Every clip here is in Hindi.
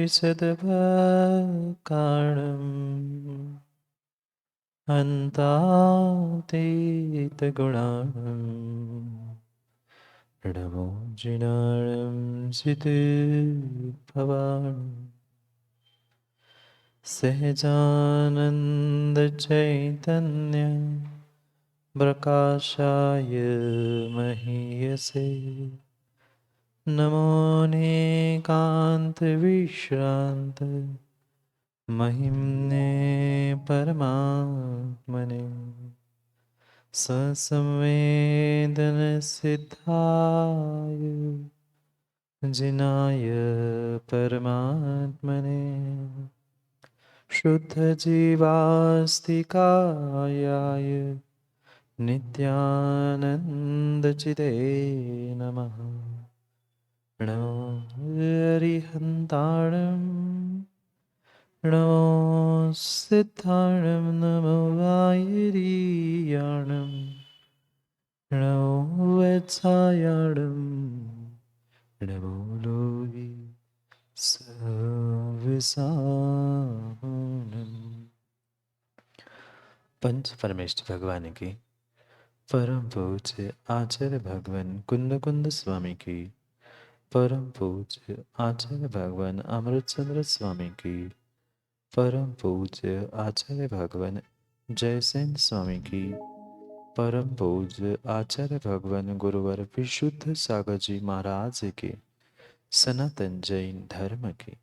विशदकारणम् अन्तातीतगुणाणम् प्रणमो जिनाणं सिद्धभवान् सहजानन्दचैतन्य प्रकाशाय महीयसे नमो नेकान्तविश्रान्त महिम्ने परमात्मने ससंवेदनसिद्धाय जिनाय परमात्मने शुद्धजीवास्तिकायाय नित्यानन्दचिते नमः नमो हरिहन्ताणं नमो सिद्धाणं नमो वायरीयाणं नमो वत्सायाणं नमो लोके सविसानम्। पंच परमेष्ठ भगवान की परम पूज्य आचार्य भगवान कुंद कुंद स्वामी की परम पूज्य आचार्य भगवान अमृतचंद्र स्वामी की परम पूज्य आचार्य भगवान जयसेन स्वामी की परम पूज्य आचार्य भगवान गुरुवर विशुद्ध सागर जी महाराज के सनातन जैन धर्म की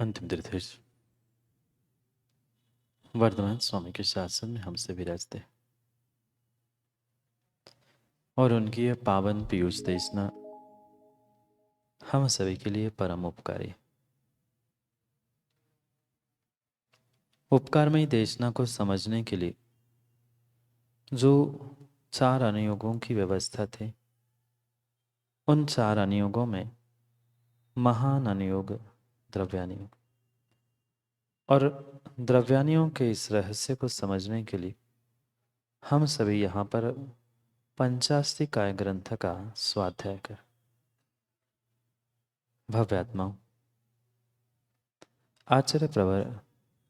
अंतिम तीर्थ वर्धमान स्वामी के शासन में हमसे विराजते और उनकी यह पावन पीयूष देशना हम सभी के लिए परम उपकारी। उपकारमयी देशना को समझने के लिए जो 4 अनुयोगों की व्यवस्था थी, उन 4 अनुयोगों में महान अनुयोग द्रव्यानुयोग और द्रव्यानुयोग के इस रहस्य को समझने के लिए हम सभी यहाँ पर पंचास्तिकाय ग्रंथ का स्वाध्याय कर भव्यात्माओं आचार्य प्रवर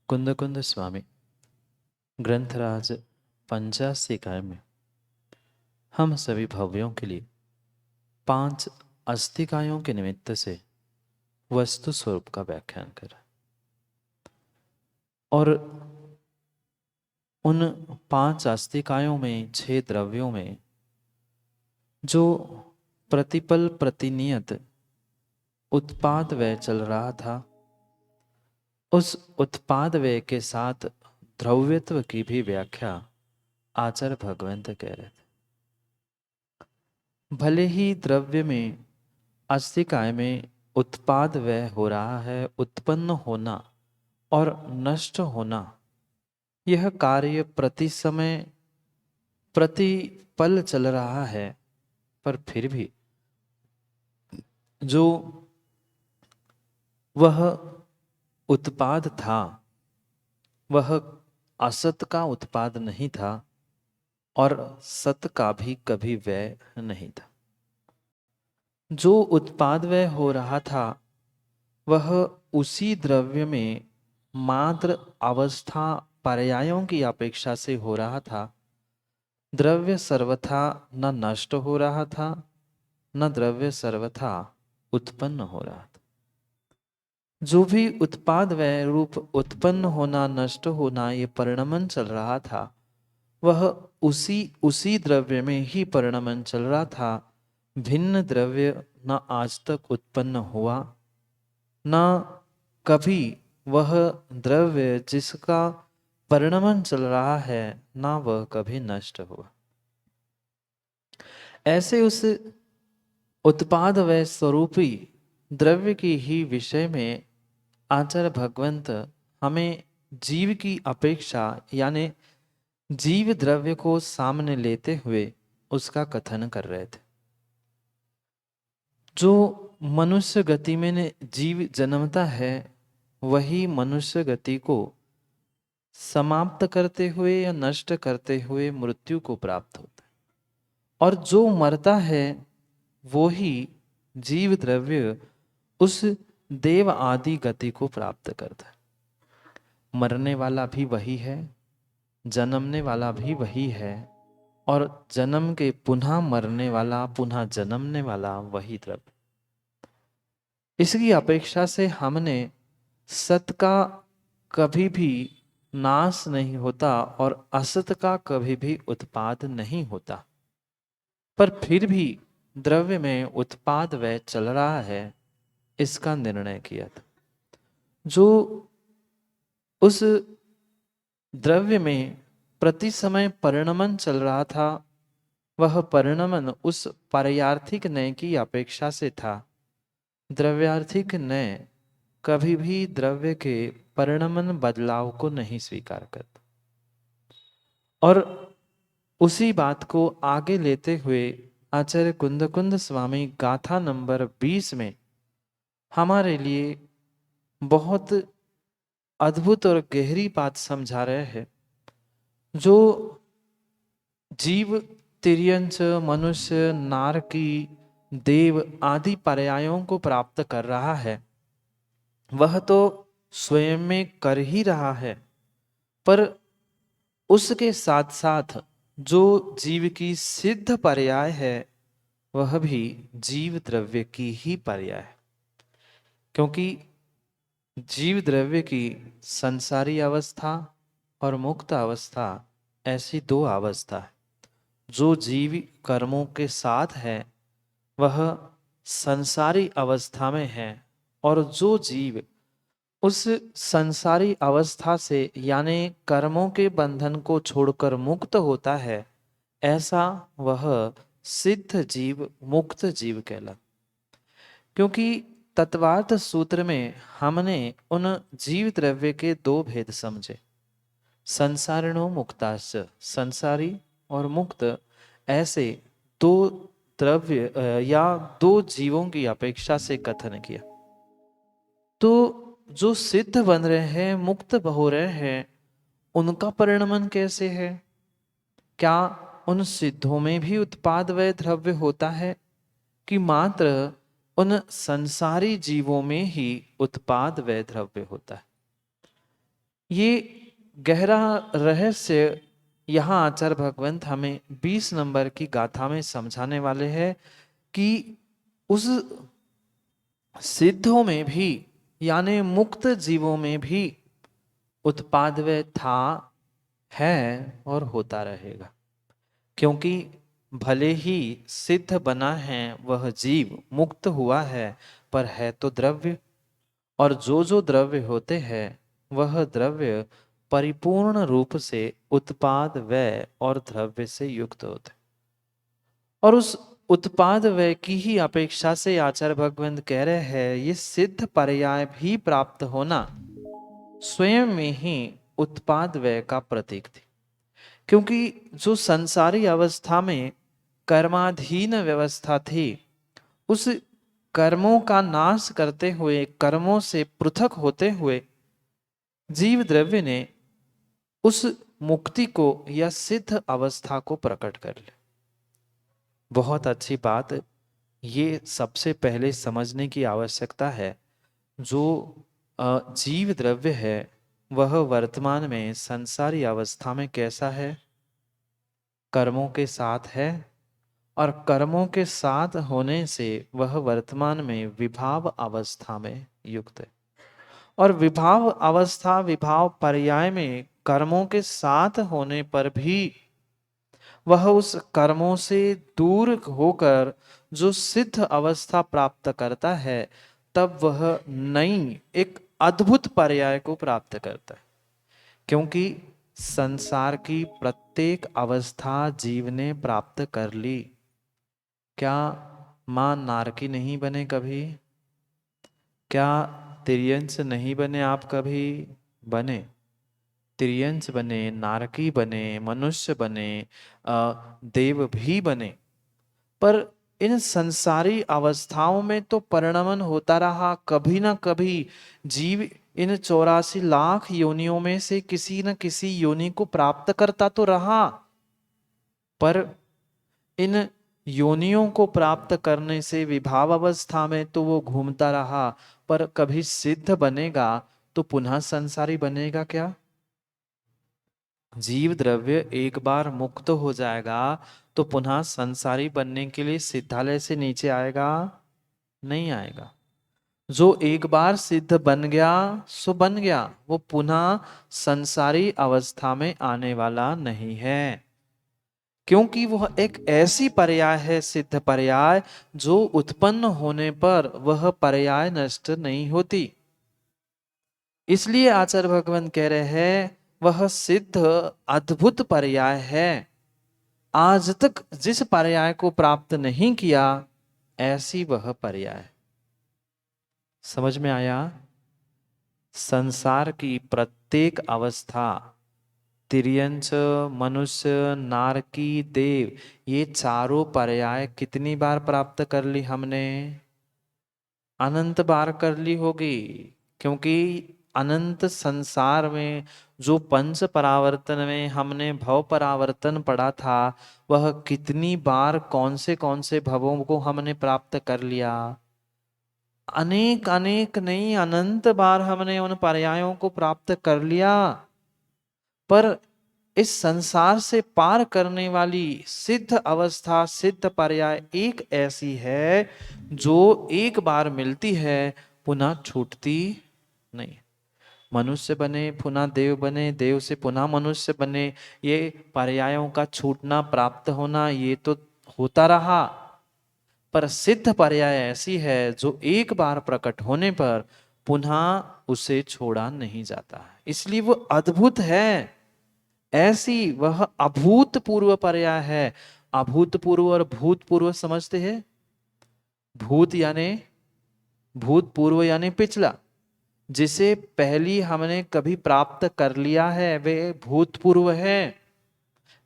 कुंद कुंद स्वामी ग्रंथराज पंचास्तिकाय में हम सभी भव्यों के लिए 5 अस्तिकायों के निमित्त से वस्तु स्वरूप का व्याख्यान कर और उन 5 अस्तिकायों में 6 द्रव्यों में जो प्रतिपल प्रतिनियत उत्पाद व्यय चल रहा था, उस उत्पाद व्यय के साथ द्रव्यत्व की भी व्याख्या आचार्य भगवंत कह रहे थे। भले ही द्रव्य में अस्तिकाय में उत्पाद व्यय हो रहा है, उत्पन्न होना और नष्ट होना, यह कार्य प्रति समय प्रति पल चल रहा है, पर फिर भी जो वह उत्पाद था वह असत का उत्पाद नहीं था और सत का भी कभी व्यय नहीं था। जो उत्पाद व्यय हो रहा था वह उसी द्रव्य में मात्र अवस्था पर्यायों की अपेक्षा से हो रहा था। द्रव्य सर्वथा न नष्ट हो रहा था, न द्रव्य सर्वथा उत्पन्न हो रहा था। जो भी उत्पाद व्यय रूप उत्पन्न होना नष्ट होना ये परिणमन चल रहा था, वह उसी द्रव्य में ही परिणमन चल रहा था। भिन्न द्रव्य न आज तक उत्पन्न हुआ, न कभी वह द्रव्य जिसका परिणमन चल रहा है ना वह कभी नष्ट हुआ। ऐसे उस उत्पाद व स्वरूपी द्रव्य की ही विषय में आचार्य भगवंत हमें जीव की अपेक्षा यानी जीव द्रव्य को सामने लेते हुए उसका कथन कर रहे थे। जो मनुष्य गति में जीव जन्मता है वही मनुष्य गति को समाप्त करते हुए या नष्ट करते हुए मृत्यु को प्राप्त होता है, और जो मरता है वो ही जीव द्रव्य उस देव आदि गति को प्राप्त करता है। मरने वाला भी वही है, जन्मने वाला भी वही है, और जन्म के पुनः मरने वाला पुनः जन्मने वाला वही द्रव्य। इसकी अपेक्षा से हमने सत का कभी भी नाश नहीं होता और असत का कभी भी उत्पाद नहीं होता, पर फिर भी द्रव्य में उत्पाद व्यय चल रहा है, इसका निर्णय किया था। जो उस द्रव्य में प्रति समय परिणमन चल रहा था, वह परिणमन उस पारयार्थिक नय की अपेक्षा से था। द्रव्यार्थिक नय कभी भी द्रव्य के परिणमन बदलाव को नहीं स्वीकार करता, और उसी बात को आगे लेते हुए आचार्य कुंद स्वामी गाथा नंबर 20 में हमारे लिए बहुत अद्भुत और गहरी बात समझा रहे हैं। जो जीव तिर्यंच मनुष्य नारकी देव आदि पर्यायों को प्राप्त कर रहा है, वह तो स्वयं में कर ही रहा है, पर उसके साथ साथ जो जीव की सिद्ध पर्याय है वह भी जीव द्रव्य की ही पर्याय है। क्योंकि जीव द्रव्य की संसारी अवस्था और मुक्त अवस्था ऐसी दो अवस्था है। जो जीव कर्मों के साथ है वह संसारी अवस्था में है, और जो जीव उस संसारी अवस्था से यानी कर्मों के बंधन को छोड़कर मुक्त होता है, ऐसा वह सिद्ध जीव मुक्त जीव कहला। क्योंकि तत्वार्थ सूत्र में हमने उन जीव द्रव्य के दो भेद समझे, संसारिणो मुक्ताश्च, संसारी और मुक्त, ऐसे दो द्रव्य या दो जीवों की अपेक्षा से कथन किया। तो जो सिद्ध बन रहे हैं मुक्त हो रहे हैं उनका परिणमन कैसे है? क्या उन सिद्धों में भी उत्पाद व द्रव्य होता है कि मात्र उन संसारी जीवों में ही उत्पाद व द्रव्य होता है? ये गहरा रहस्य यहाँ आचार्य भगवंत हमें 20 नंबर की गाथा में समझाने वाले हैं कि उस सिद्धों में भी यानी मुक्त जीवों में भी उत्पाद व था, है और होता रहेगा। क्योंकि भले ही सिद्ध बना है वह जीव मुक्त हुआ है, पर है तो द्रव्य, और जो द्रव्य होते हैं वह द्रव्य परिपूर्ण रूप से उत्पाद व्यय और द्रव्य से युक्त होते, और उस उत्पाद व्यय की ही अपेक्षा से आचार्य भगवंत कह रहे हैं ये सिद्ध पर्याय भी प्राप्त होना स्वयं में ही उत्पाद व्यय का प्रतीक थी। क्योंकि जो संसारी अवस्था में कर्माधीन व्यवस्था थी, उस कर्मों का नाश करते हुए कर्मों से पृथक होते हुए जीव द्रव्य ने उस मुक्ति को या सिद्ध अवस्था को प्रकट कर लिया। बहुत अच्छी बात, ये सबसे पहले समझने की आवश्यकता है। जो जीव द्रव्य है वह वर्तमान में संसारी अवस्था में कैसा है? कर्मों के साथ है, और कर्मों के साथ होने से वह वर्तमान में विभाव अवस्था में युक्त है, और विभाव अवस्था विभाव पर्याय में कर्मों के साथ होने पर भी वह उस कर्मों से दूर होकर जो सिद्ध अवस्था प्राप्त करता है, तब वह नई एक अद्भुत पर्याय को प्राप्त करता है। क्योंकि संसार की प्रत्येक अवस्था जीव ने प्राप्त कर ली। क्या मां नारकी नहीं बने कभी? क्या तिर्यंस नहीं बने आप कभी? बने, तिर्यंस बने, नारकी बने, मनुष्य बने, देव भी बने। पर इन संसारी अवस्थाओं में तो परिणमन होता रहा। कभी ना कभी जीव इन 84 लाख योनियों में से किसी न किसी योनि को प्राप्त करता तो रहा। पर इन योनियों को प्राप्त करने से विभाव अवस्था में तो वो घूमता रहा। पर कभी सिद्ध बनेगा तो पुनः संसारी बनेगा क्या? जीव द्रव्य एक बार मुक्त हो जाएगा तो पुनः संसारी बनने के लिए सिद्धालय से नीचे आएगा? नहीं आएगा। जो एक बार सिद्ध बन गया सो बन गया, वो पुनः संसारी अवस्था में आने वाला नहीं है। क्योंकि वह एक ऐसी पर्याय है, सिद्ध पर्याय, जो उत्पन्न होने पर वह पर्याय नष्ट नहीं होती। इसलिए आचार्य भगवान कह रहे हैं वह सिद्ध अद्भुत पर्याय है। आज तक जिस पर्याय को प्राप्त नहीं किया ऐसी वह पर्याय। समझ में आया? संसार की प्रत्येक अवस्था, तिर्यंच, मनुष्य, नारकी, देव, ये चारों पर्याय कितनी बार प्राप्त कर ली हमने? अनंत बार कर ली होगी। क्योंकि अनंत संसार में जो पंच परावर्तन में हमने भव परावर्तन पढ़ा था, वह कितनी बार कौन से भवों को हमने प्राप्त कर लिया? अनेक अनेक नहीं, अनंत बार हमने उन पर्यायों को प्राप्त कर लिया। पर इस संसार से पार करने वाली सिद्ध अवस्था, सिद्ध पर्याय एक ऐसी है जो एक बार मिलती है पुनः छूटती नहीं। मनुष्य बने पुनः देव बने, देव से पुनः मनुष्य बने, ये पर्यायों का छूटना प्राप्त होना ये तो होता रहा। पर सिद्ध पर्याय ऐसी है जो एक बार प्रकट होने पर पुनः उसे छोड़ा नहीं जाता। इसलिए वो अद्भुत है। ऐसी वह अभूतपूर्व पर्याय है। अभूतपूर्व और भूतपूर्व समझते हैं? भूत यानी भूतपूर्व यानी पिछला। जिसे पहली हमने कभी प्राप्त कर लिया है वे भूतपूर्व है।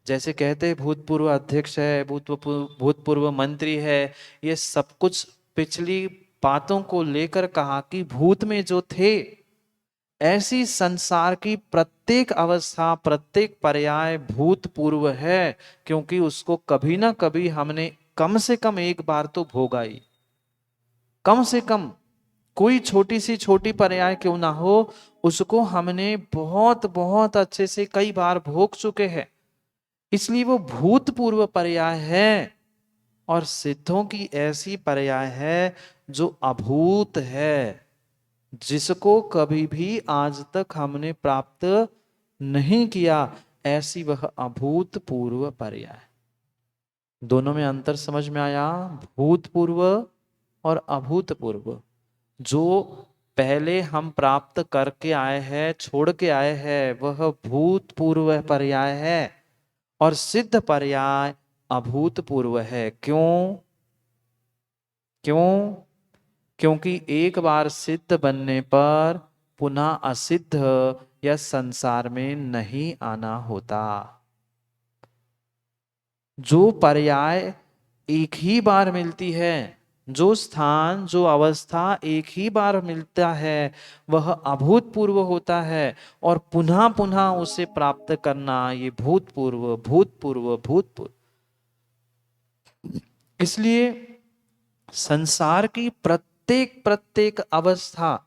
जैसे कहते हैं भूतपूर्व अध्यक्ष है, भूतपूर्व मंत्री है, ये सब कुछ पिछली बातों को लेकर कहा कि भूत में जो थे। ऐसी संसार की प्रत्येक अवस्था, प्रत्येक पर्याय भूतपूर्व है। क्योंकि उसको कभी ना कभी हमने कम से कम एक बार तो भोगा ही। कम से कम कोई छोटी सी छोटी पर्याय क्यों ना हो, उसको हमने बहुत बहुत अच्छे से कई बार भोग चुके हैं। इसलिए वो भूतपूर्व पर्याय है। और सिद्धों की ऐसी पर्याय है जो अभूत है, जिसको कभी भी आज तक हमने प्राप्त नहीं किया। ऐसी वह अभूतपूर्व पर्याय। दोनों में अंतर समझ में आया? भूतपूर्व और अभूतपूर्व। जो पहले हम प्राप्त करके आए हैं, छोड़ के आए हैं, वह भूतपूर्व पर्याय है। और सिद्ध पर्याय अभूतपूर्व है। क्यों? क्यों? क्योंकि एक बार सिद्ध बनने पर पुनः असिद्ध या संसार में नहीं आना होता। जो पर्याय एक ही बार मिलती है, जो स्थान, जो अवस्था एक ही बार मिलता है, वह अभूतपूर्व होता है। और पुनः पुनः उसे प्राप्त करना ये भूतपूर्व भूतपूर्व भूतपूर्व। इसलिए संसार की प्रत्येक प्रत्येक अवस्था,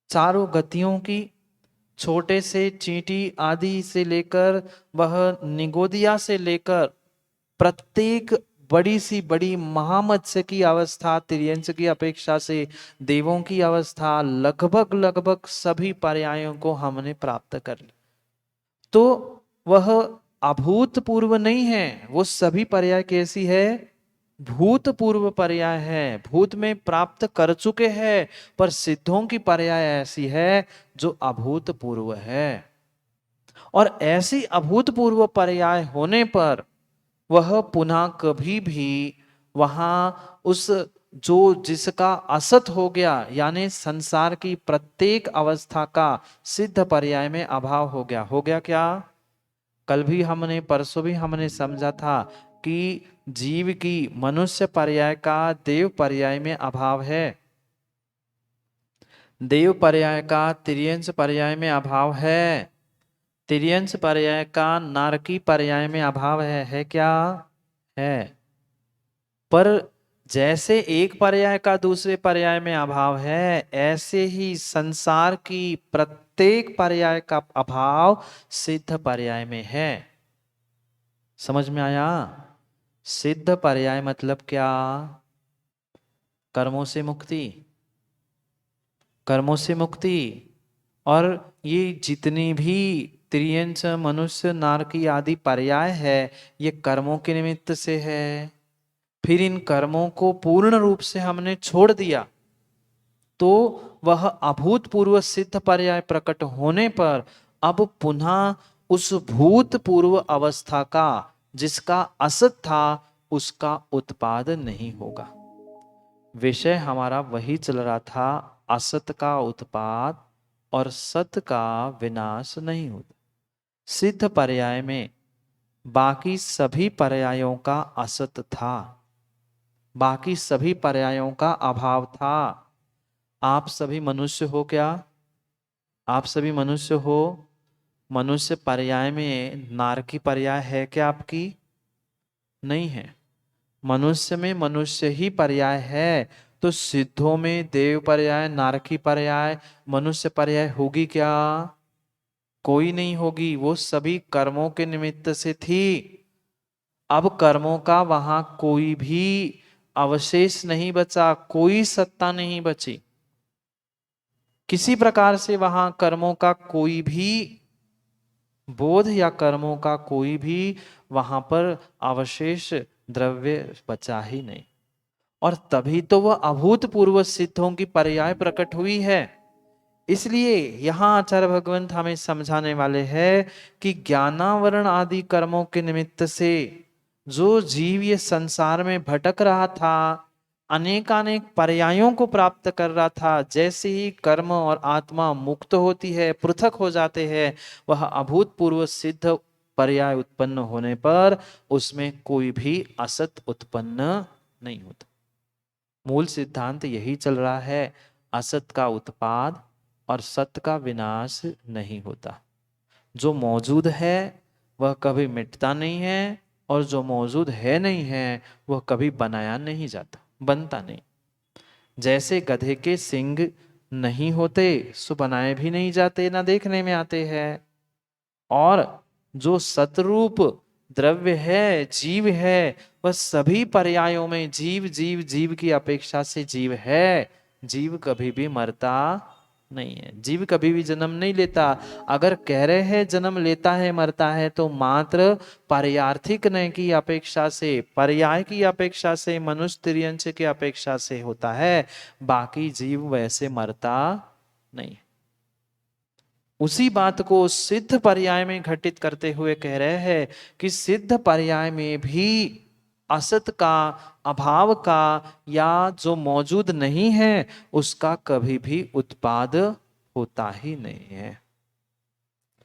चारों गतियों की, छोटे से चींटी आदि से लेकर वह निगोदिया से लेकर प्रत्येक बड़ी सी बड़ी महामत्स्य की अवस्था, तिर्यंस की अपेक्षा से देवों की अवस्था, लगभग लगभग सभी पर्यायों को हमने प्राप्त कर लिया। तो वह अभूतपूर्व नहीं है। वो सभी पर्याय कैसी है? भूतपूर्व पर्याय है, भूत में प्राप्त कर चुके हैं, पर सिद्धों की पर्याय ऐसी है जो अभूतपूर्व है। और ऐसी अभूतपूर्व पर्याय होने पर वह पुनः कभी भी वहां उस जो जिसका असत हो गया, यानी संसार की प्रत्येक अवस्था का सिद्ध पर्याय में अभाव हो गया क्या? कल भी हमने, परसों भी हमने समझा था कि जीव की मनुष्य पर्याय का देव पर्याय में अभाव है, देव पर्याय का तिर्यंश पर्याय में अभाव है, तिर्यंश पर्याय का नारकी पर्याय में अभाव है क्या? है। पर जैसे एक पर्याय का दूसरे पर्याय में अभाव है, ऐसे ही संसार की प्रत्येक पर्याय का अभाव सिद्ध पर्याय में है। समझ में आया? सिद्ध पर्याय मतलब क्या? कर्मों से मुक्ति, कर्मों से मुक्ति। और ये जितनी भी त्रियंश, मनुष्य, नारकी आदि पर्याय है, ये कर्मों के निमित्त से है। फिर इन कर्मों को पूर्ण रूप से हमने छोड़ दिया तो वह अभूतपूर्व सिद्ध पर्याय प्रकट होने पर अब पुनः उस भूतपूर्व अवस्था का जिसका असत था उसका उत्पाद नहीं होगा। विषय हमारा वही चल रहा था, असत का उत्पाद और सत का विनाश नहीं होता। सिद्ध पर्याय में बाकी सभी पर्यायों का असत था, बाकी सभी पर्यायों का अभाव था। आप सभी मनुष्य हो क्या? आप सभी मनुष्य हो। मनुष्य पर्याय में नारकी पर्याय है क्या आपकी? नहीं है। मनुष्य में मनुष्य ही पर्याय है, तो सिद्धों में देव पर्याय, नारकी पर्याय, मनुष्य पर्याय होगी क्या? कोई नहीं होगी। वो सभी कर्मों के निमित्त से थी। अब कर्मों का वहां कोई भी अवशेष नहीं बचा, कोई सत्ता नहीं बची। किसी प्रकार से वहां कर्मों का कोई भी बोध या कर्मों का कोई भी वहां पर अवशेष द्रव्य बचा ही नहीं। और तभी तो वह अभूतपूर्व सिद्धों की पर्याय प्रकट हुई है। इसलिए यहां आचार्य भगवंत हमें समझाने वाले हैं कि ज्ञानावरण आदि कर्मों के निमित्त से जो जीव ये संसार में भटक रहा था, अनेकानेक पर्यायों को प्राप्त कर रहा था, जैसे ही कर्म और आत्मा मुक्त होती है, पृथक हो जाते हैं, वह अभूतपूर्व सिद्ध पर्याय उत्पन्न होने पर उसमें कोई भी असत उत्पन्न नहीं होता। मूल सिद्धांत यही चल रहा है, असत का उत्पाद और सत का विनाश नहीं होता। जो मौजूद है वह कभी मिटता नहीं है, और जो मौजूद है नहीं है वह कभी बनाया नहीं जाता, बनता नहीं। जैसे गधे के सिंग नहीं होते सो बनाए भी नहीं जाते, ना देखने में आते हैं। और जो सतरूप द्रव्य है, जीव है, वह सभी पर्यायों में जीव जीव जीव की अपेक्षा से जीव है। जीव कभी भी मरता नहीं है, जीव कभी भी जन्म नहीं लेता। अगर कह रहे हैं जन्म लेता है मरता है, तो मात्र पर्यार्थिक न की अपेक्षा से, पर्याय की अपेक्षा से, मनुष्य तिर्यंश की अपेक्षा से होता है। बाकी जीव वैसे मरता नहीं। उसी बात को सिद्ध पर्याय में घटित करते हुए कह रहे हैं कि सिद्ध पर्याय में भी असत का, अभाव का, या जो मौजूद नहीं है उसका कभी भी उत्पाद होता ही नहीं है।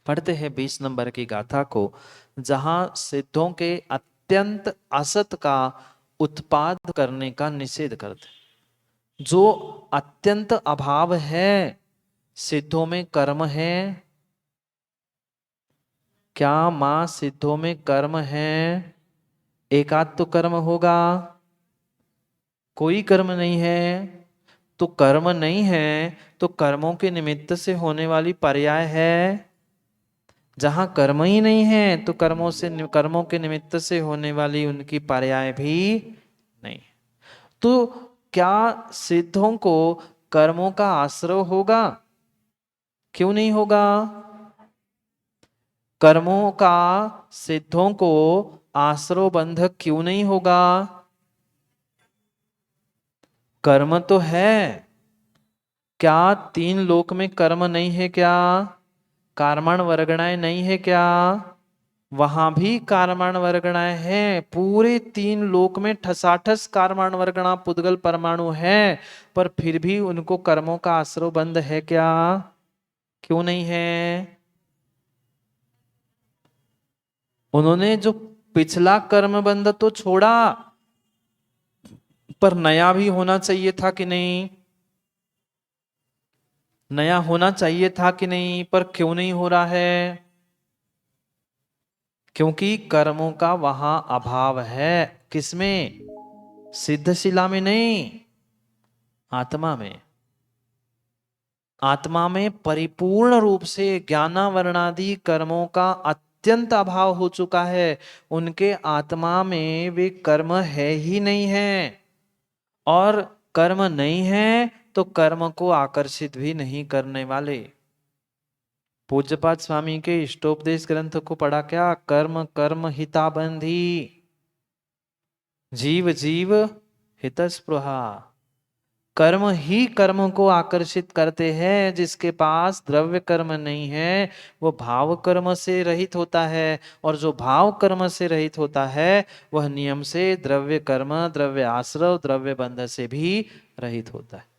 पढ़ते हैं 20 नंबर की गाथा को, जहां सिद्धों के अत्यंत असत का उत्पाद करने का निषेध करते। जो अत्यंत अभाव है, सिद्धों में कर्म है क्या? मां सिद्धों में कर्म है? एकाध तो कर्म होगा, कोई कर्म नहीं है। तो कर्म नहीं है तो कर्मों के निमित्त से होने वाली पर्याय है। जहां कर्म ही नहीं है तो कर्मों से, कर्मों के निमित्त से होने वाली उनकी पर्याय भी नहीं। तो क्या सिद्धों को कर्मों का आश्रय होगा? क्यों नहीं होगा? कर्मों का सिद्धों को आश्रय बंधक क्यों नहीं होगा? कर्म तो है। क्या तीन लोक में कर्म नहीं है क्या? कर्मण वर्गणाएं नहीं है क्या? वहां भी कर्मण वर्गणाएं हैं। पूरे तीन लोक में ठसाठस कर्मण वर्गणा पुद्गल परमाणु है, पर फिर भी उनको कर्मों का आश्रय बंध है क्या? क्यों नहीं है? उन्होंने जो पिछला कर्म बंध तो छोड़ा, पर नया भी होना चाहिए था कि नहीं? नया होना चाहिए था कि नहीं? पर क्यों नहीं हो रहा है? क्योंकि कर्मों का वहां अभाव है। किसमें? सिद्धशिला में नहीं, आत्मा में। आत्मा में परिपूर्ण रूप से ज्ञानावरणादि कर्मों का अत्यंत अभाव हो चुका है। उनके आत्मा में वे कर्म है ही नहीं है, और कर्म नहीं है तो कर्म को आकर्षित भी नहीं करने वाले। पूज्यपाद स्वामी के इष्टोपदेश ग्रंथ को पढ़ा क्या? कर्म कर्म हिताबंधी, जीव जीव हितस्पृहा। कर्म ही कर्म को आकर्षित करते हैं। जिसके पास द्रव्य कर्म नहीं है वो भाव कर्म से रहित होता है, और जो भाव कर्म से रहित होता है वह नियम से द्रव्य कर्म, द्रव्य आश्रव, द्रव्य बंध से भी रहित होता है।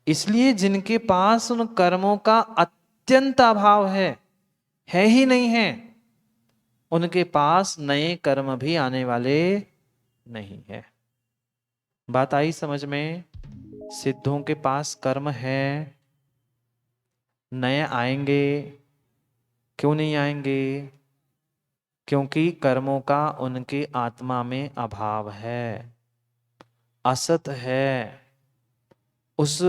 इसलिए जिनके पास उन कर्मों का अत्यंत अभाव है ही नहीं है, उनके पास नए कर्म भी आने वाले नहीं है। बात आई समझ में? सिद्धों के पास कर्म है, नए आएंगे। क्यों नहीं आएंगे? क्योंकि कर्मों का उनके आत्मा में अभाव है, असत है। उस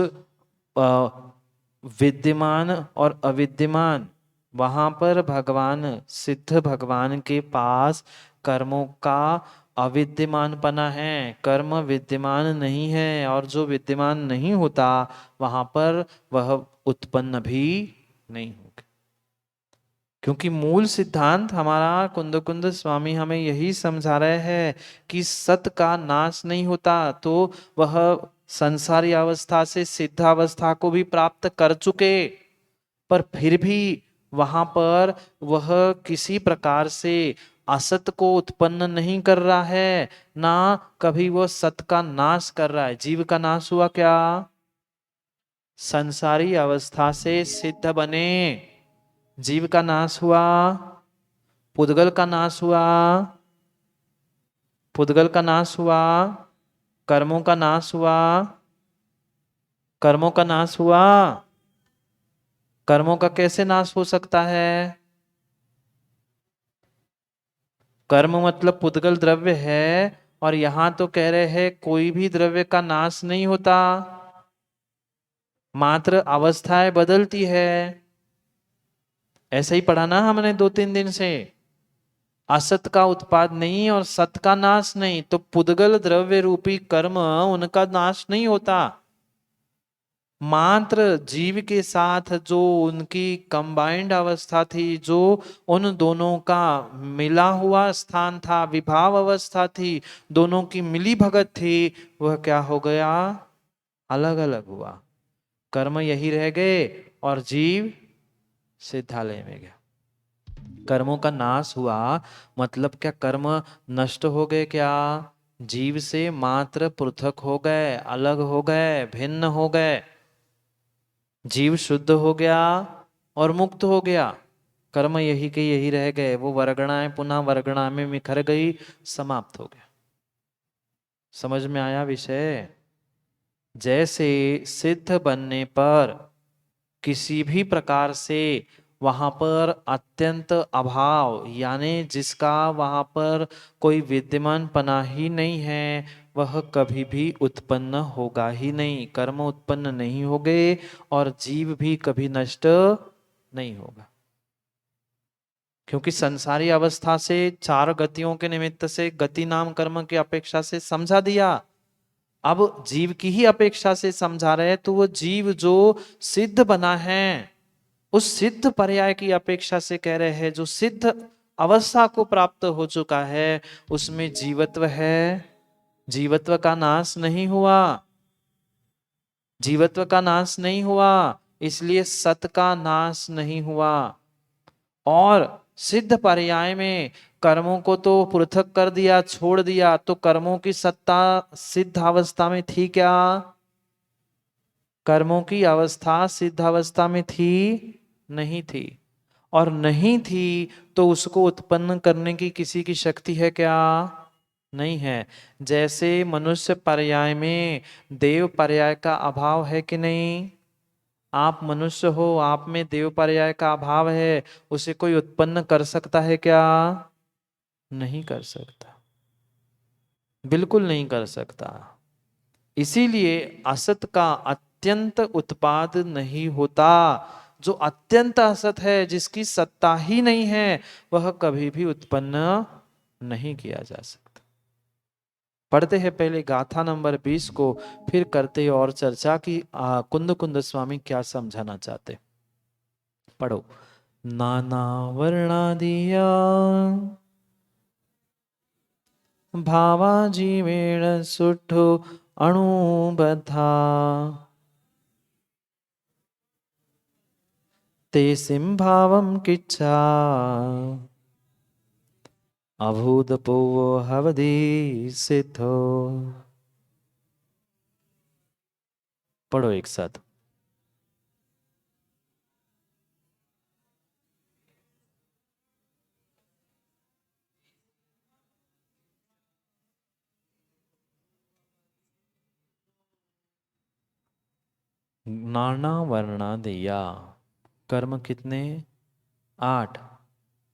विद्यमान और अविद्यमान, वहां पर भगवान, सिद्ध भगवान के पास कर्मों का अविद्यमानपना है, कर्म विद्यमान नहीं है। और जो विद्यमान नहीं होता वहां पर वह उत्पन्न भी नहीं होगा। क्योंकि मूल सिद्धांत हमारा कुंद कुंद स्वामी हमें यही समझा रहे हैं कि सत का नाश नहीं होता, तो वह संसारी अवस्था से सिद्धावस्था को भी प्राप्त कर चुके, पर फिर भी वहां पर वह किसी प्रकार से असत को उत्पन्न नहीं कर रहा है, ना कभी वह सत का नाश कर रहा है। जीव का नाश हुआ क्या? संसारी अवस्था से सिद्ध बने, जीव का नाश हुआ, पुद्गल का नाश हुआ, पुद्गल का नाश हुआ, कर्मों का नाश हुआ, कर्मों का नाश हुआ। कर्मों का कैसे नाश हो सकता है? कर्म मतलब पुद्गल द्रव्य है, और यहां तो कह रहे हैं कोई भी द्रव्य का नाश नहीं होता, मात्र अवस्थाएं बदलती है। ऐसा ही पढ़ा ना हमने 2-3 दिन से। असत का उत्पाद नहीं और सत का नाश नहीं, तो पुद्गल द्रव्य रूपी कर्म उनका नाश नहीं होता। मात्र जीव के साथ जो उनकी कंबाइंड अवस्था थी, जो उन दोनों का मिला हुआ स्थान था, विभाव अवस्था थी, दोनों की मिली भगत थी, वह क्या हो गया? अलग अलग हुआ। कर्म यही रह गए और जीव सिद्धालय में गया। कर्मों का नाश हुआ मतलब क्या? कर्म नष्ट हो गए क्या? जीव से मात्र पृथक हो गए, अलग हो गए, भिन्न हो गए। जीव शुद्ध हो गया और मुक्त हो गया। कर्म यही के यही रह गए। वो वर्गणाएं पुनः वर्गणा में बिखर गई, समाप्त हो गया। समझ में आया विषय? जैसे सिद्ध बनने पर किसी भी प्रकार से वहां पर अत्यंत अभाव, यानी जिसका वहां पर कोई विद्यमान पना ही नहीं है, वह कभी भी उत्पन्न होगा ही नहीं। कर्म उत्पन्न नहीं हो गए और जीव भी कभी नष्ट नहीं होगा। क्योंकि संसारी अवस्था से चार गतियों के निमित्त से गति नाम कर्म की अपेक्षा से समझा दिया। अब जीव की ही अपेक्षा से समझा रहे, तो वो जीव जो सिद्ध बना है, उस सिद्ध पर्याय की अपेक्षा से कह रहे हैं, जो सिद्ध अवस्था को प्राप्त हो चुका है उसमें जीवत्व है, जीवत्व का नाश नहीं हुआ। जीवत्व का नाश नहीं हुआ, इसलिए सत का नाश नहीं हुआ। और सिद्ध पर्याय में कर्मों को तो पृथक कर दिया, छोड़ दिया, तो कर्मों की सत्ता सिद्ध अवस्था में थी क्या? कर्मों की अवस्था सिद्ध अवस्था में थी? नहीं थी। और नहीं थी तो उसको उत्पन्न करने की किसी की शक्ति है क्या? नहीं है। जैसे मनुष्य पर्याय में देव पर्याय का अभाव है कि नहीं? आप मनुष्य हो, आप में देव पर्याय का अभाव है, उसे कोई उत्पन्न कर सकता है क्या? नहीं कर सकता, बिल्कुल नहीं कर सकता। इसीलिए असत का अत्यंत उत्पाद नहीं होता। जो अत्यंत असत है, जिसकी सत्ता ही नहीं है, वह कभी भी उत्पन्न नहीं किया जा सकता। पढ़ते हैं पहले गाथा नंबर 20 को, फिर करते हैं और चर्चा की कुंद कुंद स्वामी क्या समझाना चाहते। पढ़ो। नाना वर्णादिया भावा जीवेण सुठो अणुबद्धा ते सिंभावम किच्छा अभूतपूर्वो हवदि सिद्धो। पढ़ो एक साथ। नाना वर्णा दिया, कर्म कितने? 8।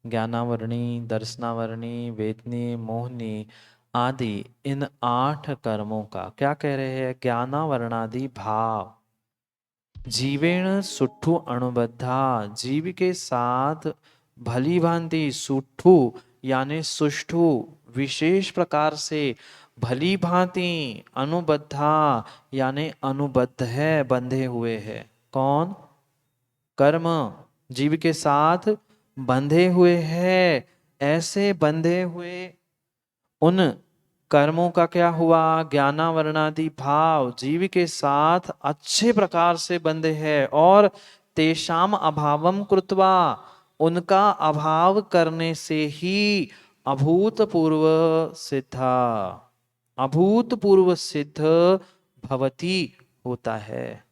ज्ञानावरणी, दर्शनावरणी, वेदनी, मोहनी आदि, इन 8 कर्मों का क्या कह रहे हैं? ज्ञानावरणादि भाव जीवेण सुठु अणुबद्धा, जीव के साथ भली भांति सुठु यानी सुष्ठु विशेष प्रकार से भली भांति अनुबद्धा यानी अनुबद्ध है, बंधे हुए है। कौन? कर्म जीव के साथ बंधे हुए है। ऐसे बंधे हुए उन कर्मों का क्या हुआ? ज्ञानावरणादि भाव जीव के साथ अच्छे प्रकार से बंधे हैं, और तेषाम अभावम कृत्वा, उनका अभाव करने से ही अभूतपूर्व सिद्धा, अभूतपूर्व सिद्ध भवती होता है।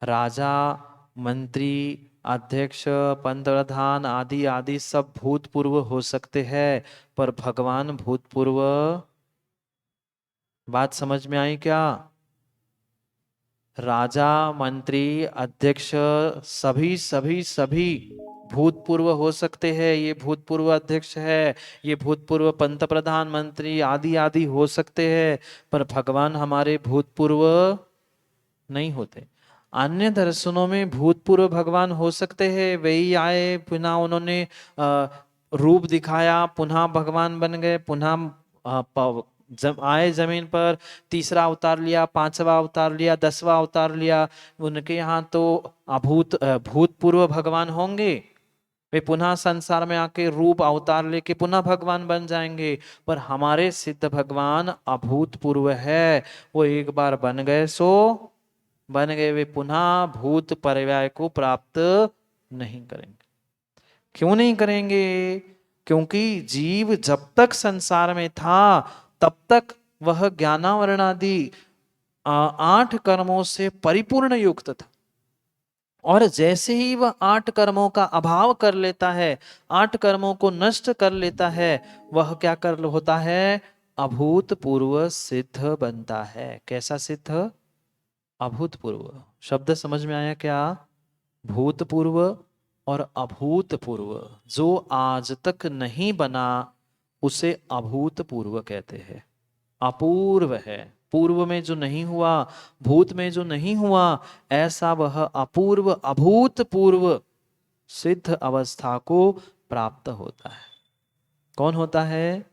राजा, मंत्री, अध्यक्ष, पंतप्रधान आदि आदि सब भूतपूर्व हो सकते हैं, पर भगवान भूतपूर्व? बात समझ में आई क्या? राजा, मंत्री, अध्यक्ष सभी सभी सभी भूतपूर्व हो सकते हैं। ये भूतपूर्व अध्यक्ष है, ये भूतपूर्व पंत प्रधानमंत्री आदि आदि हो सकते हैं, पर भगवान हमारे भूतपूर्व नहीं होते। अन्य दर्शनों में भूतपूर्व भगवान हो सकते हैं, वही आए पुनः उन्होंने रूप दिखाया, पुनः भगवान बन गए, पुनः आए जमीन पर, तीसरा अवतार लिया, पांचवा अवतार लिया, 10वां अवतार लिया। उनके यहाँ तो भूतपूर्व भगवान होंगे, वे पुनः संसार में आके रूप अवतार लेके पुनः भगवान बन जाएंगे। पर हमारे सिद्ध भगवान अभूतपूर्व है, वो एक बार बन गए सो बन गए, वे पुनः भूत पर्याय को प्राप्त नहीं करेंगे। क्यों नहीं करेंगे? क्योंकि जीव जब तक संसार में था तब तक वह ज्ञानावरणादि 8 कर्मों से परिपूर्ण युक्त था, और जैसे ही वह 8 कर्मों का अभाव कर लेता है, 8 कर्मों को नष्ट कर लेता है, वह क्या कर होता है? अभूतपूर्व सिद्ध बनता है। कैसा सिद्ध? अभूतपूर्व। शब्द समझ में आया क्या? भूतपूर्व और अभूतपूर्व, जो आज तक नहीं बना उसे अभूतपूर्व कहते हैं। अपूर्व है, पूर्व में जो नहीं हुआ, भूत में जो नहीं हुआ, ऐसा वह अपूर्व अभूतपूर्व सिद्ध अवस्था को प्राप्त होता है। कौन होता है?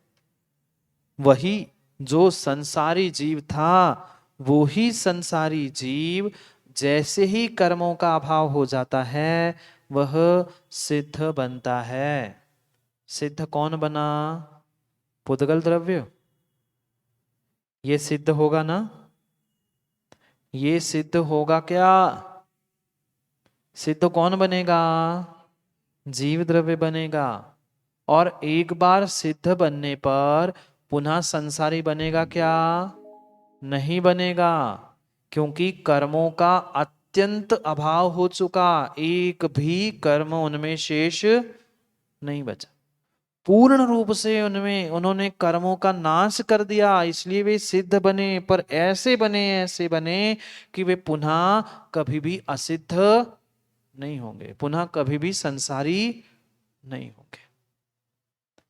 वही जो संसारी जीव था, वो ही संसारी जीव जैसे ही कर्मों का अभाव हो जाता है, वह सिद्ध बनता है। सिद्ध कौन बना? पुद्गल द्रव्य। ये सिद्ध होगा ना? ये सिद्ध होगा क्या? सिद्ध कौन बनेगा? जीव द्रव्य बनेगा। और एक बार सिद्ध बनने पर पुनः संसारी बनेगा क्या? नहीं बनेगा, क्योंकि कर्मों का अत्यंत अभाव हो चुका, एक भी कर्म उनमें शेष नहीं बचा। पूर्ण रूप से उनमें उन्होंने कर्मों का नाश कर दिया, इसलिए वे सिद्ध बने। पर ऐसे बने कि वे पुनः कभी भी असिद्ध नहीं होंगे, पुनः कभी भी संसारी नहीं होंगे।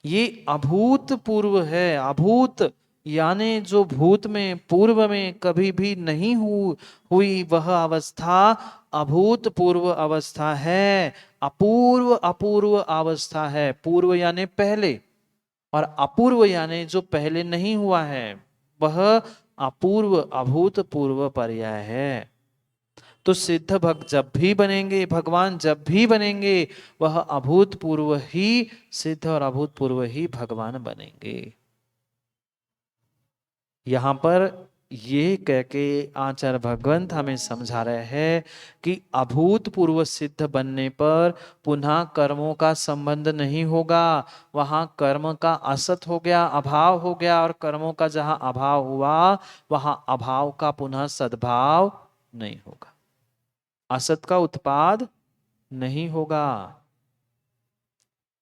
ये अभूतपूर्व है। अभूत यानी जो भूत में, पूर्व में कभी भी नहीं हुई वह अवस्था अभूतपूर्व अवस्था है। अपूर्व अपूर्व अवस्था है। पूर्व यानी पहले, और अपूर्व यानी जो पहले नहीं हुआ है, वह अपूर्व अभूतपूर्व पर्याय है। तो सिद्ध भक्त जब भी बनेंगे, भगवान जब भी बनेंगे, वह अभूतपूर्व ही सिद्ध और अभूतपूर्व ही भगवान बनेंगे। यहां पर ये कह के आचार्य भगवंत हमें समझा रहे हैं कि अभूतपूर्व सिद्ध बनने पर पुनः कर्मों का संबंध नहीं होगा। वहां कर्म का असत हो गया, अभाव हो गया, और कर्मों का जहां अभाव हुआ वहां अभाव का पुनः सद्भाव नहीं होगा, असत का उत्पाद नहीं होगा।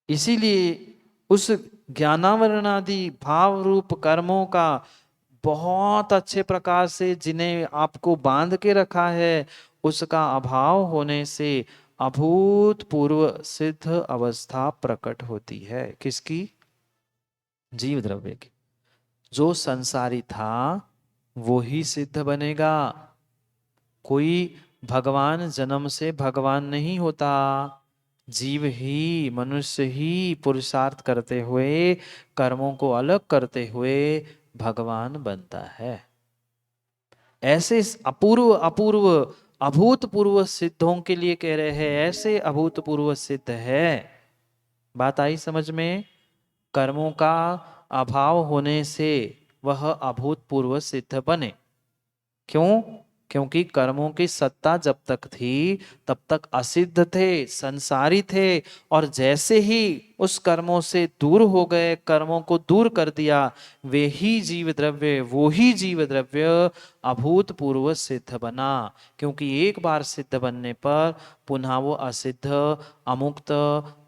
इसीलिए उस ज्ञानावरणादि भाव रूप कर्मों का बहुत अच्छे प्रकार से जिन्हें आपको बांध के रखा है, उसका अभाव होने से अभूतपूर्व सिद्ध अवस्था प्रकट होती है। किसकी? जीव द्रव्य की। जो संसारी था वो ही सिद्ध बनेगा। कोई भगवान जन्म से भगवान नहीं होता, जीव ही, मनुष्य ही पुरुषार्थ करते हुए, कर्मों को अलग करते हुए भगवान बनता है। ऐसे अपूर्व अपूर्व अभूतपूर्व सिद्धों के लिए कह रहे हैं, ऐसे अभूतपूर्व सिद्ध है। बात आई समझ में? कर्मों का अभाव होने से वह अभूतपूर्व सिद्ध बने। क्यों? क्योंकि कर्मों की सत्ता जब तक थी तब तक असिद्ध थे, संसारी थे, और जैसे ही उस कर्मों से दूर हो गए, कर्मों को दूर कर दिया, वे ही जीव द्रव्य, वो ही जीव द्रव्य अभूतपूर्व सिद्ध बना। क्योंकि एक बार सिद्ध बनने पर पुनः वो असिद्ध, अमुक्त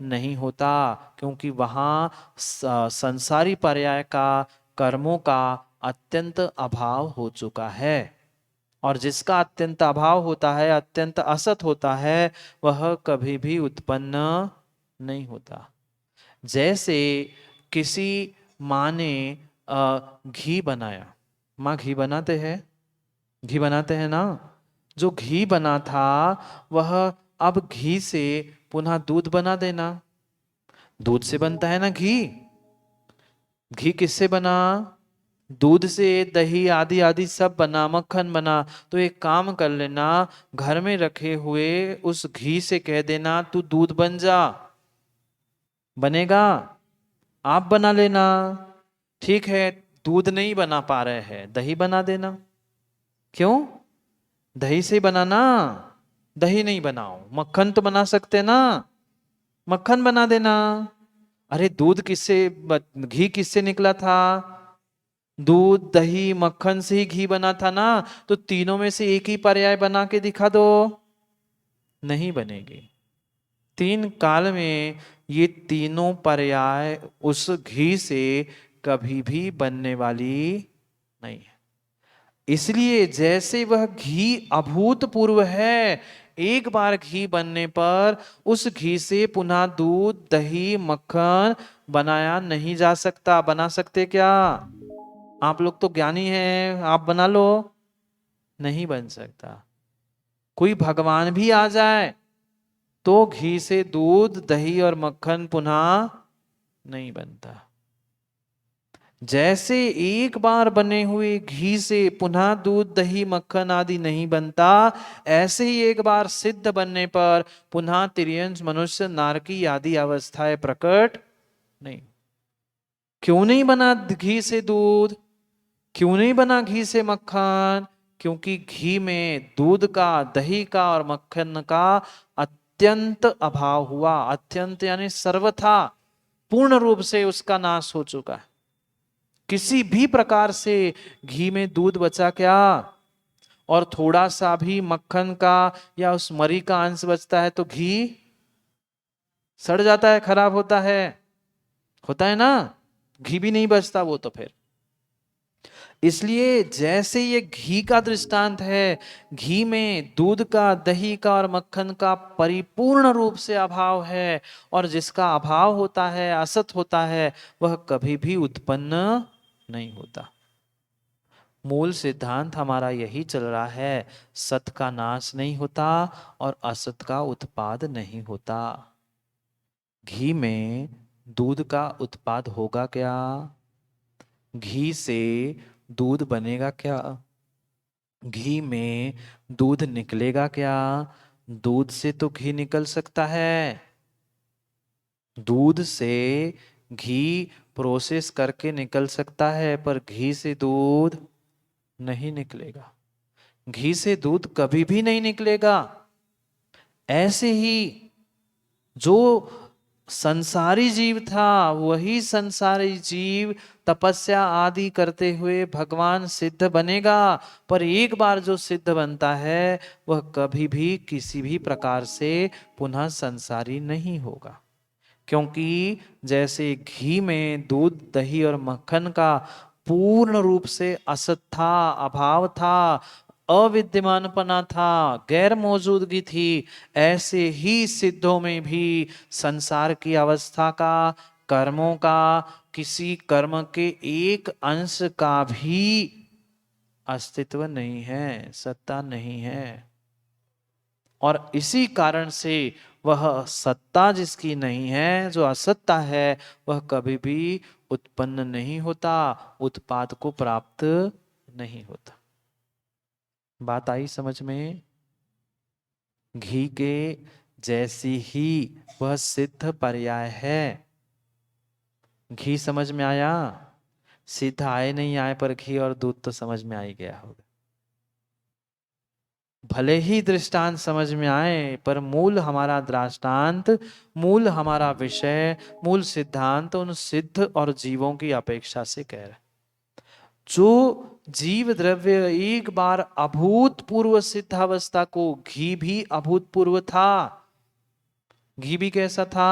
नहीं होता, क्योंकि वहां संसारी पर्याय का, कर्मों का अत्यंत अभाव हो चुका है। और जिसका अत्यंत अभाव होता है, अत्यंत असत होता है, वह कभी भी उत्पन्न नहीं होता। जैसे किसी माँ ने घी बनाया, माँ घी बनाते हैं, घी बनाते हैं ना। जो घी बना था वह अब घी से पुनः दूध बना देना। दूध से बनता है ना घी। घी किससे बना? दूध से, दही आदि आदि सब बना, मक्खन बना। तो एक काम कर लेना, घर में रखे हुए उस घी से कह देना तू दूध बन जा, बनेगा। आप बना लेना। ठीक है, दूध नहीं बना पा रहे हैं, दही बना देना। क्यों? दही से बनाना। दही नहीं बनाओ, मक्खन तो बना सकते ना, मक्खन बना देना। अरे दूध किससे, घी किससे निकला था? दूध, दही, मक्खन से ही घी बना था ना। तो तीनों में से एक ही पर्याय बना के दिखा दो। नहीं बनेगी। तीन काल में ये तीनों पर्याय उस घी से कभी भी बनने वाली नहीं है। इसलिए जैसे वह घी अभूतपूर्व है, एक बार घी बनने पर उस घी से पुनः दूध, दही, मक्खन बनाया नहीं जा सकता। बना सकते क्या? आप लोग तो ज्ञानी हैं, आप बना लो। नहीं बन सकता। कोई भगवान भी आ जाए तो घी से दूध, दही और मक्खन पुनः नहीं बनता। जैसे एक बार बने हुए घी से पुनः दूध, दही, मक्खन आदि नहीं बनता, ऐसे ही एक बार सिद्ध बनने पर पुनः तिर्यंश, मनुष्य, नारकी आदि अवस्थाएं प्रकट नहीं। क्यों नहीं बना घी से दूध? क्यों नहीं बना घी से मक्खन? क्योंकि घी में दूध का, दही का और मक्खन का अत्यंत अभाव हुआ। अत्यंत यानी सर्वथा, पूर्ण रूप से उसका नाश हो चुका है। किसी भी प्रकार से घी में दूध बचा क्या, और थोड़ा सा भी मक्खन का या उस मरी का अंश बचता है तो घी सड़ जाता है, खराब होता है ना, घी भी नहीं बचता वो तो फिर। इसलिए जैसे ये घी का दृष्टांत है, घी में दूध का, दही का और मक्खन का परिपूर्ण रूप से अभाव है, और जिसका अभाव होता है, असत होता है, वह कभी भी उत्पन्न नहीं होता। मूल सिद्धांत हमारा यही चल रहा है, सत का नाश नहीं होता और असत का उत्पाद नहीं होता। घी में दूध का उत्पाद होगा क्या? घी से दूध बनेगा क्या? घी में दूध निकलेगा क्या? दूध से तो घी निकल सकता है, दूध से घी प्रोसेस करके निकल सकता है, पर घी से दूध नहीं निकलेगा। घी से दूध कभी भी नहीं निकलेगा। ऐसे ही जो संसारी जीव था, वही संसारी जीव तपस्या आदि करते हुए भगवान सिद्ध बनेगा, पर एक बार जो सिद्ध बनता है वह कभी भी किसी भी प्रकार से पुनः संसारी नहीं होगा। क्योंकि जैसे घी में दूध, दही और मक्खन का पूर्ण रूप से असत था, अभाव था, अविद्यमानपना था, गैर मौजूदगी थी, ऐसे ही सिद्धों में भी संसार की अवस्था का, कर्मों का, किसी कर्म के एक अंश का भी अस्तित्व नहीं है, सत्ता नहीं है। और इसी कारण से वह सत्ता जिसकी नहीं है, जो असत्ता है, वह कभी भी उत्पन्न नहीं होता, उत्पाद को प्राप्त नहीं होता। बात आई समझ में? घी के जैसी ही वह सिद्ध पर्याय है। घी समझ में आया? सिद्ध आए नहीं आए, पर घी और दूध तो समझ में आ ही गया होगा। भले ही दृष्टांत समझ में आए, पर मूल हमारा दृष्टांत, मूल हमारा विषय, मूल सिद्धांत उन सिद्ध और जीवों की अपेक्षा से कह रहे। जो जीव द्रव्य एक बार अभूतपूर्व सिद्धावस्था को, घी भी अभूतपूर्व था, घी भी कैसा था?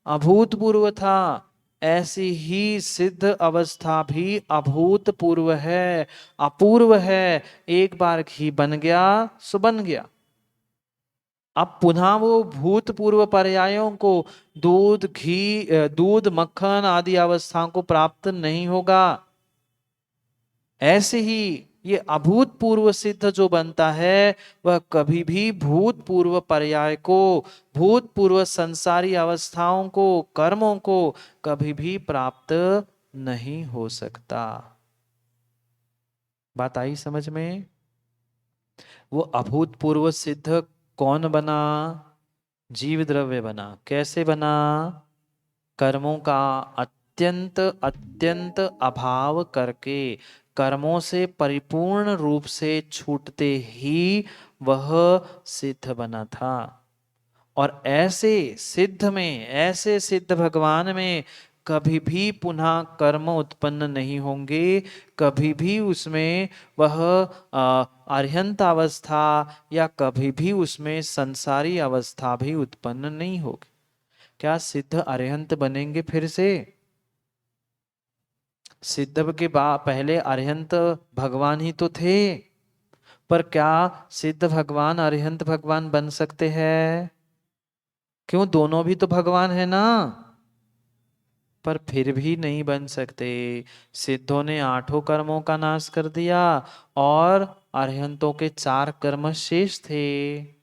अभूतपूर्व था। ऐसी ही सिद्ध अवस्था भी अभूतपूर्व है, अपूर्व है। एक बार घी बन गया सो बन गया। अब पुनः वो भूतपूर्व पर्यायों को, दूध, घी, दूध, मक्खन आदि अवस्थाओं को प्राप्त नहीं होगा। ऐसे ही ये अभूतपूर्व सिद्ध जो बनता है, वह कभी भी भूतपूर्व पर्याय को, भूतपूर्व संसारी अवस्थाओं को, कर्मों को कभी भी प्राप्त नहीं हो सकता। बात आई समझ में? वो अभूतपूर्व सिद्ध कौन बना? जीव द्रव्य बना। कैसे बना? कर्मों का अत्यंत अत्यंत अभाव करके, कर्मों से परिपूर्ण रूप से छूटते ही वह सिद्ध बना था। और ऐसे सिद्ध में, ऐसे सिद्ध भगवान में कभी भी पुनः कर्म उत्पन्न नहीं होंगे, कभी भी उसमें वह अर्हंत अवस्था या कभी भी उसमें संसारी अवस्था भी उत्पन्न नहीं होगी। क्या सिद्ध अरिहंत बनेंगे फिर से? सिद्ध के बाद पहले अरिहंत भगवान ही तो थे, पर क्या सिद्ध भगवान अरिहंत भगवान बन सकते हैं? क्यों? दोनों भी तो भगवान है ना। पर फिर भी नहीं बन सकते। सिद्धों ने 8 कर्मों का नाश कर दिया और अरिहंतों के 4 कर्म शेष थे।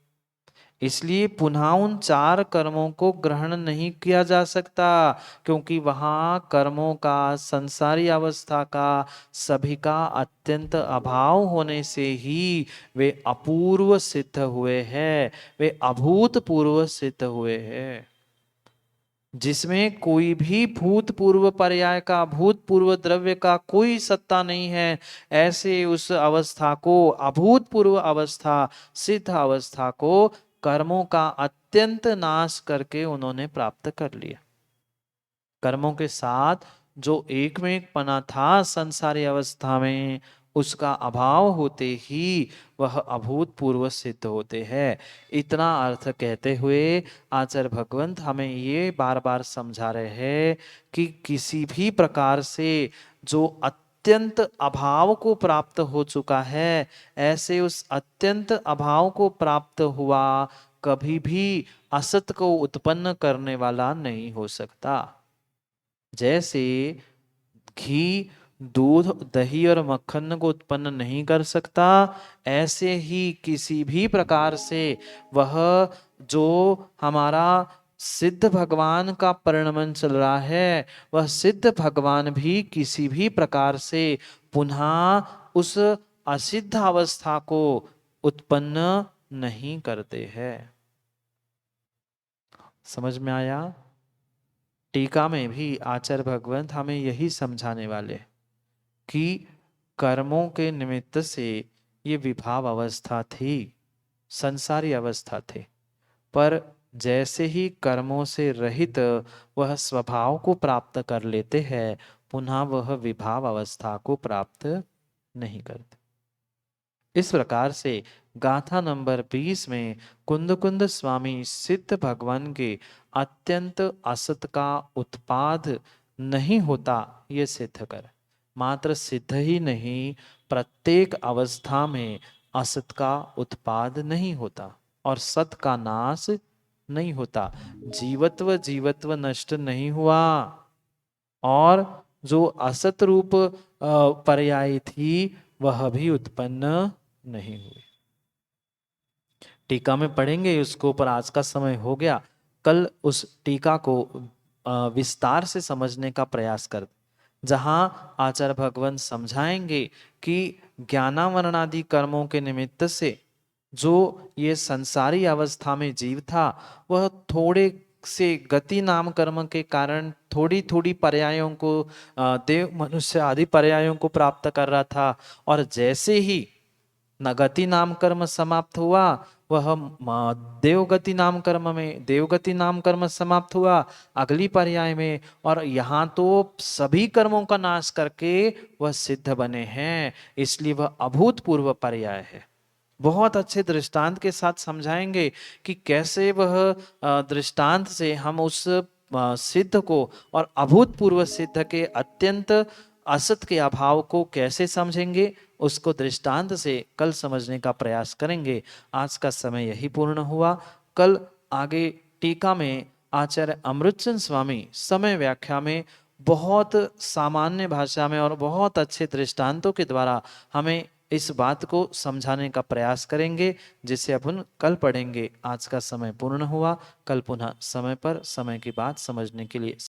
इसलिए पुनः उन 4 कर्मों को ग्रहण नहीं किया जा सकता, क्योंकि वहां कर्मों का, संसारी अवस्था का, सभी का अत्यंत अभाव होने से ही वे अपूर्व सिद्ध हुए हैं, वे अभूतपूर्व सिद्ध हुए हैं। जिसमें कोई भी भूतपूर्व पर्याय का, भूतपूर्व द्रव्य का कोई सत्ता नहीं है, ऐसे उस अवस्था को, अभूतपूर्व अवस्था, सिद्ध अवस्था को कर्मों का अत्यंत नाश करके उन्होंने प्राप्त कर लिया। कर्मों के साथ जो एक में एक पना था संसारी अवस्था में, उसका अभाव होते ही वह अभूतपूर्व सिद्ध होते हैं। इतना अर्थ कहते हुए आचार्य भगवंत हमें ये बार बार समझा रहे हैं कि किसी भी प्रकार से जो अत्यंत अभाव को प्राप्त हो चुका है, ऐसे उस अत्यंत अभाव को प्राप्त हुआ कभी भी असत को उत्पन्न करने वाला नहीं हो सकता। जैसे घी, दूध, दही और मक्खन को उत्पन्न नहीं कर सकता, ऐसे ही किसी भी प्रकार से वह जो हमारा सिद्ध भगवान का परिणमन चल रहा है, वह सिद्ध भगवान भी किसी भी प्रकार से पुनः उस असिद्ध अवस्था को उत्पन्न नहीं करते हैं। समझ में आया? टीका में भी आचार्य भगवंत हमें यही समझाने वाले कि कर्मों के निमित्त से ये विभाव अवस्था थी, संसारी अवस्था थे, पर जैसे ही कर्मों से रहित वह स्वभाव को प्राप्त कर लेते हैं, पुनः वह विभाव अवस्था को प्राप्त नहीं करते। इस प्रकार से गाथा नंबर 20 में कुंद कुंद स्वामी सिद्ध भगवान के अत्यंत असत का उत्पाद नहीं होता ये सिद्ध कर, मात्र सिद्ध ही नहीं, प्रत्येक अवस्था में असत का उत्पाद नहीं होता और सत का नाश नहीं होता। जीवत्व जीवत्व नष्ट नहीं हुआ और जो असत रूप पर्याय थी वह भी उत्पन्न नहीं हुई। टीका में पढ़ेंगे उसको, पर आज का समय हो गया। कल उस टीका को विस्तार से समझने का प्रयास कर, जहां आचार्य भगवान समझाएंगे कि ज्ञानावरणादि कर्मों के निमित्त से जो ये संसारी अवस्था में जीव था, वह थोड़े से गति नाम कर्म के कारण थोड़ी थोड़ी पर्यायों को, देव मनुष्य आदि पर्यायों को प्राप्त कर रहा था, और जैसे ही नगति नाम कर्म समाप्त हुआ, वह देवगति नाम कर्म में, देवगति नाम कर्म समाप्त हुआ अगली पर्याय में, और यहाँ तो सभी कर्मों का नाश करके वह सिद्ध बने हैं, इसलिए वह अभूतपूर्व पर्याय है। बहुत अच्छे दृष्टांत के साथ समझाएंगे कि कैसे वह दृष्टांत से हम उस सिद्ध को और अभूतपूर्व सिद्ध के अत्यंत असत के अभाव को कैसे समझेंगे, उसको दृष्टांत से कल समझने का प्रयास करेंगे। आज का समय यही पूर्ण हुआ। कल आगे टीका में आचार्य अमृतचंद स्वामी समय व्याख्या में बहुत सामान्य भाषा में और बहुत अच्छे दृष्टांतों के द्वारा हमें इस बात को समझाने का प्रयास करेंगे, जिसे अपन कल पढ़ेंगे। आज का समय पूर्ण हुआ। कल पुनः समय पर समय की बात समझने के लिए